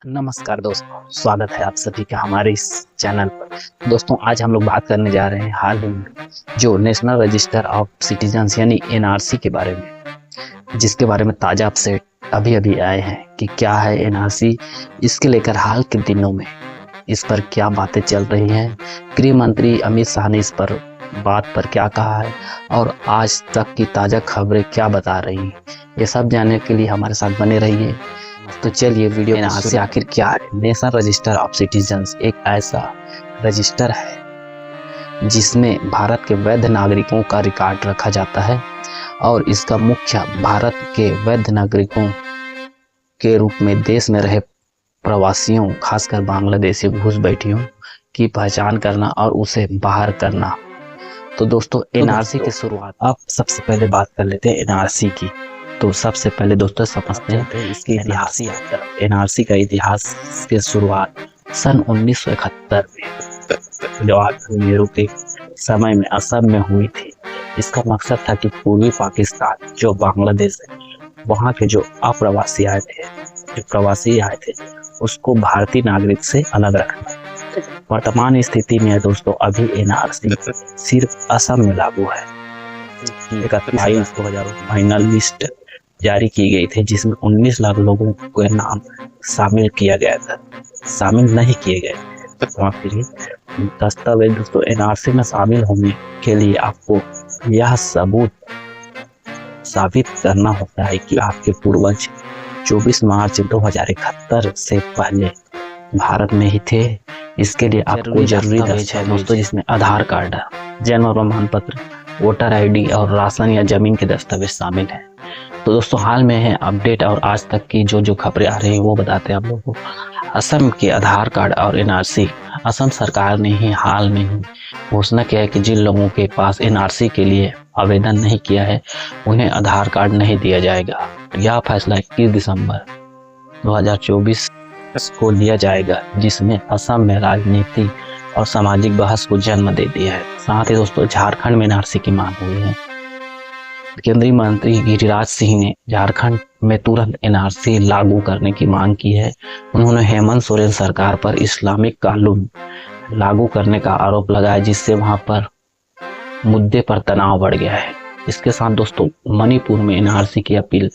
नमस्कार दोस्तों, स्वागत है आप सभी का हमारे इस चैनल पर। दोस्तों, आज हम लोग बात करने जा रहे हैं हाल ही में जो नेशनल रजिस्टर ऑफ सिटीजन्स यानी एनआरसी के बारे में, जिसके बारे में ताज़ा अपडेट अभी अभी आए हैं कि क्या है एनआरसी, इसके लेकर हाल के दिनों में इस पर क्या बातें चल रही हैं, गृह मंत्री अमित शाह ने इस पर बात पर क्या कहा है और आज तक की ताज़ा खबरें क्या बता रही हैं, ये सब जानने के लिए हमारे साथ बने रहिए। तो चलिए वीडियो एनआरसी आखिर क्या है। नेशनल रजिस्टर ऑफ सिटीजन्स एक ऐसा रजिस्टर है जिसमें भारत के वैध नागरिकों का रिकॉर्ड रखा जाता है और इसका मुख्य भारत के वैध नागरिकों के रूप में देश में रहे प्रवासियों, खासकर बांग्लादेशी घुसपैठियों की पहचान करना और उसे बाहर करना। तो दोस्तों, एनआरसी की शुरुआत आप सबसे पहले बात कर लेते हैं एनआरसी की। तो सबसे पहले दोस्तों समझते हैं इसकी इतिहास। एनआरसी का इतिहास की शुरुआत सन 1971 में जवाहरलाल नेहरू के समय में असम में हुई थी। इसका मकसद था कि पूर्वी पाकिस्तान जो बांग्लादेश है, वहाँ के जो प्रवासी आए थे उसको भारतीय नागरिक से अलग रखना। वर्तमान स्थिति में दोस्तों अभी एनआरसी सिर्फ असम में लागू है। 2021 फाइनल लिस्ट जारी की गई थी जिसमें 19 लाख लोगों के नाम शामिल किया गया था, शामिल नहीं किए गए। दस्तावेज दोस्तों, एनआरसी में शामिल होने के लिए आपको यह सबूत साबित करना होता है कि आपके पूर्वज 24 मार्च 2071 से पहले भारत में ही थे। इसके लिए आपको जरूरी दस्तावेज है दोस्तों, जिसमें आधार कार्ड, जन्म प्रमाण पत्र, वोटर आईडी और राशन या जमीन के दस्तावेज शामिल हैं। तो दोस्तों हाल में है अपडेट और आज तक की जो खबरें आ रही हैं वो बताते हैं आप लोगों को। असम के आधार कार्ड और एनआरसी, असम सरकार ने ही हाल में ही घोषणा किया है कि जिन लोगों के पास एनआरसी के लिए आवेदन नहीं किया है उन्हें आधार कार्ड नहीं दिया जाएगा। यह फैसला 21 दिसंबर 2024 को लिया जाएगा, जिसने असम में राजनीति और सामाजिक बहस को जन्म दे दिया है। साथ ही दोस्तों झारखंड में एनआरसी की मांग हुई है। केंद्रीय मंत्री गिरिराज सिंह ने झारखंड में तुरंत एनआरसी लागू करने की मांग की है। उन्होंने हेमंत सोरेन सरकार पर इस्लामिक कानून लागू करने का आरोप लगाया, जिससे वहां पर मुद्दे पर तनाव बढ़ गया है। इसके साथ दोस्तों मणिपुर में एनआरसी की अपील।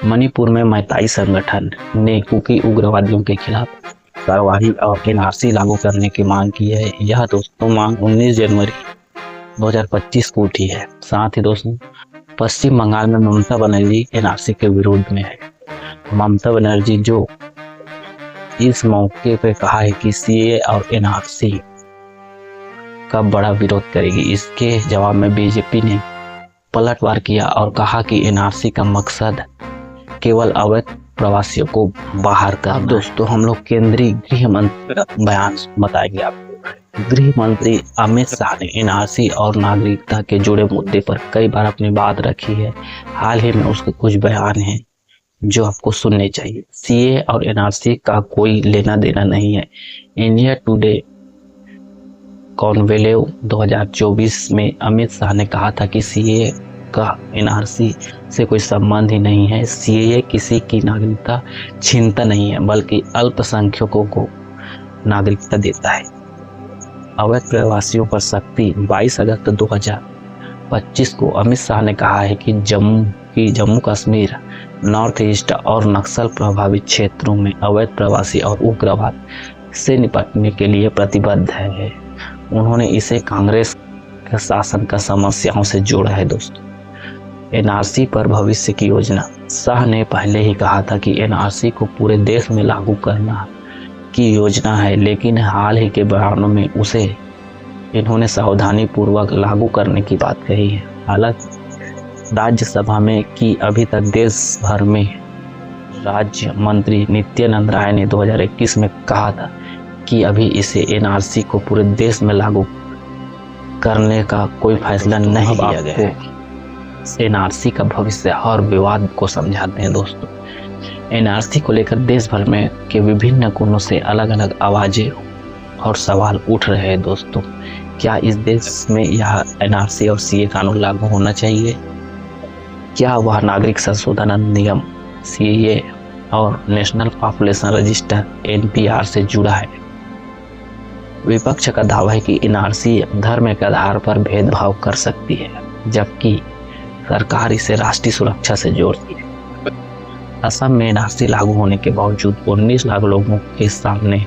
मणिपुर में मैताई संगठन ने कुकी उग्रवादियों के खिलाफ कार्रवाई और एनआरसी लागू करने की मांग की है। यह दोस्तों मांग 19 जनवरी 2025 को उठी है। साथ ही दोस्तों पश्चिम बंगाल में ममता बनर्जी एनआरसी के विरोध में है। ममता बनर्जी जो इस मौके पे कहा है कि सीए और एनआरसी का बड़ा विरोध करेगी। इसके जवाब में बीजेपी ने पलटवार किया और कहा कि एनआरसी का मकसद केवल अवैध प्रवासियों को बाहर करना। दोस्तों हम लोग केंद्रीय गृह मंत्री बयान बताएंगे आपको। गृह मंत्री अमित शाह ने एनआरसी और नागरिकता के जुड़े मुद्दे पर कई बार अपनी बात रखी है। हाल ही में उसके कुछ बयान हैं जो आपको सुनने चाहिए। सीए और एनआरसी का कोई लेना देना नहीं है। इंडिया टुडे कॉन्क्लेव 2024 में अमित शाह ने कहा था कि सीए का एनआरसी से कोई संबंध ही नहीं है। सीए किसी की नागरिकता छीनता नहीं है, बल्कि अल्पसंख्यकों को नागरिकता देता है। अवैध प्रवासियों पर सख्ती। 22 अगस्त 2025 को अमित शाह ने कहा है कि जम्मू कश्मीर, नॉर्थ ईस्ट और नक्सल प्रभावित क्षेत्रों में अवैध प्रवासी और उग्रवाद से निपटने के लिए प्रतिबद्ध है। उन्होंने इसे कांग्रेस के शासन का समस्याओं से जोड़ा है। दोस्तों एनआरसी पर भविष्य की योजना। शाह ने पहले ही कहा था कि एनआरसी को पूरे देश में लागू करना की योजना है, लेकिन हाल ही के बयानों में उसे इन्होंने सावधानी पूर्वक लागू करने की बात कही है। हालांकि राज्यसभा में कि अभी तक देश भर में राज्य मंत्री नित्यानंद राय ने 2021 में कहा था कि अभी इसे एनआरसी को पूरे देश में लागू करने का कोई फैसला नहीं लिया गया है। एनआरसी का भविष्य और विवाद को समझाते हैं। दोस्तों एनआरसी को लेकर देश भर में के विभिन्न कोनों से अलग अलग आवाजें और सवाल उठ रहे हैं। दोस्तों क्या इस देश में यह एनआरसी और सीए कानून लागू होना चाहिए? क्या वह नागरिक संशोधन अधिनियम सीए और नेशनल पॉपुलेशन रजिस्टर NPR से जुड़ा है। विपक्ष का दावा है कि NRC धर्म के आधार पर भेदभाव कर सकती है, जबकि सरकार इसे राष्ट्रीय सुरक्षा से जोड़ती है। असम में NRC लागू होने के बावजूद 19 लाख लोगों के सामने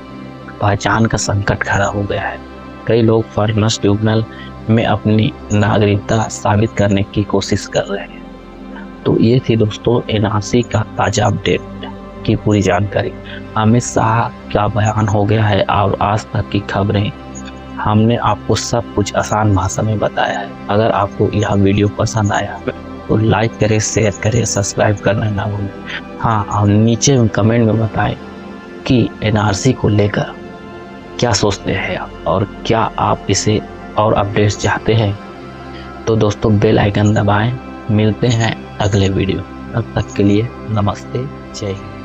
पहचान का संकट खड़ा हो गया है। कई लोग फॉरेनर्स ट्रिब्यूनल में अपनी नागरिकता साबित करने की कोशिश कर रहे हैं। तो ये थी दोस्तों NRC का ताज़ा अपडेट की पूरी जानकारी। अमित शाह का बयान हो गया है और आज तक की खबरें हमने आपको सब कुछ आसान भाषा में बताया है। अगर आपको यह वीडियो पसंद आया तो लाइक करें, शेयर करें, सब्सक्राइब करना ना भूलें। हाँ, और नीचे कमेंट में बताएं कि NRC को लेकर क्या सोचते हैं आप, और क्या आप इसे और अपडेट्स चाहते हैं। तो दोस्तों बेल आइकन दबाएं। मिलते हैं अगले वीडियो, तब तक के लिए नमस्ते, जय हिंद।